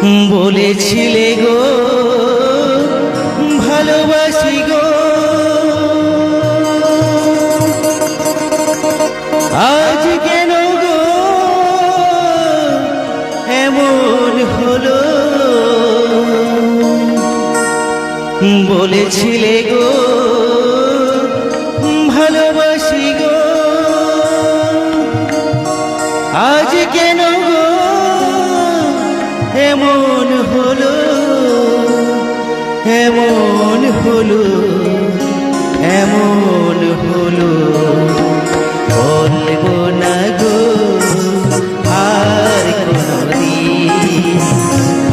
বলেছিলে গো ভালোবাসি গো, আজ কেন গো এমন হলো। বলেছিলে গো ভালোবাসি গো, আজ কেন গো এমন হলো, এমন হলো, এমন হলো। বলবো না গো আর কোনদিন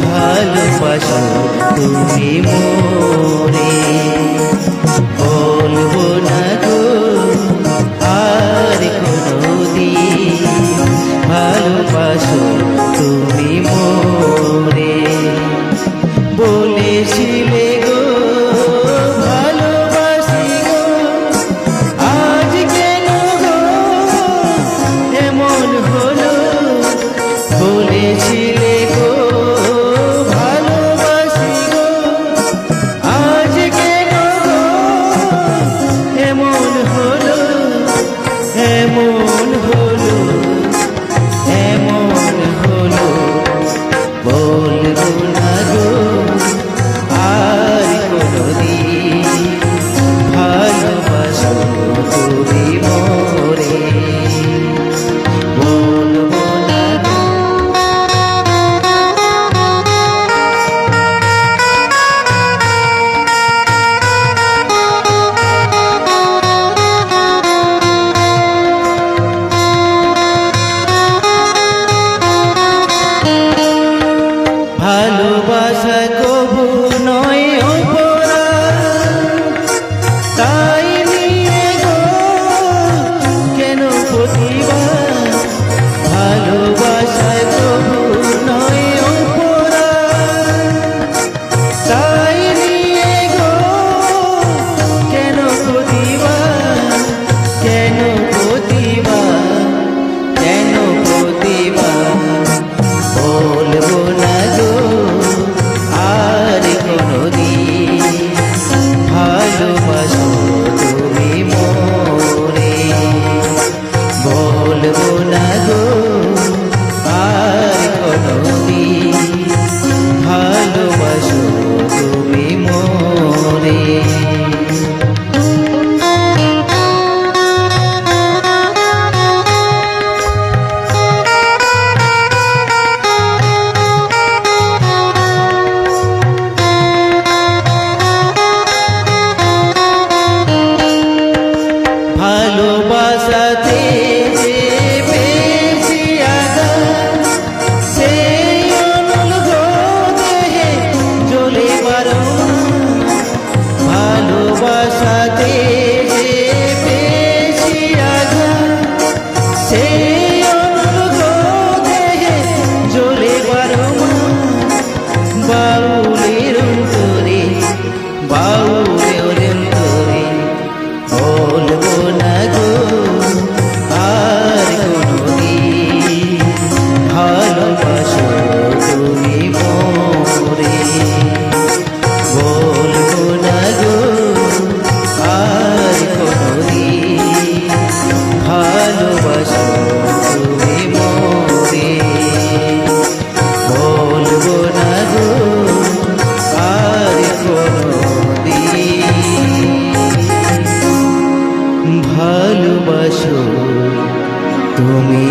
ভালোবাসো তুমি মোরে। বলবো না গো আর কোনদিন ভালোবাসো তুমি মোরে। বলেছিলে গো ভালোবাসি গো, আজ কেন গো এমন হলো। বলেছিলে গো ভালোবাসি গো, আজ কেন গো এমন হলো, এমন হলো, এমন হলো। বলবো না গো আর কোনদিন ভালোবাসো তুমি মোরে। বলবো না গো। ভালোবাসা কবু নয় অপরাধ, তাই নিয়ে গো কেন প্রতিবাদ। ভালোবাসা কবু নয় অপরাধ, তাই নিয়ে গো কেন প্রতিবাদ, কেন প্রতিবাদ, কেন প্রতিবাদ। বলবো না গো আর কোনদিন ভালোবাসো তুমি মোরে। বলবো না গো আর কোনদিন ভালোবাসো তুমি মোরে। ভালোবাসাতে যে পেয়েছি আঘাত, সেই অনুল গো দেহে জ্বলে বারণ। ভালোবাসাতে যে পেয়েছি আঘাত, সেই অনুল গো দেহে জ্বলে বারণ। বাউলের অন্তরে, বাউলের অন্তরে। বলবো না গো আর কোনদিন ভালোবাসো তুমি মোরে। বলবো না গো আর কোনদিন ভালোবাসো তুমি মোরে। বলবো না গো আর কোনদিন ভালোবাসো তুমি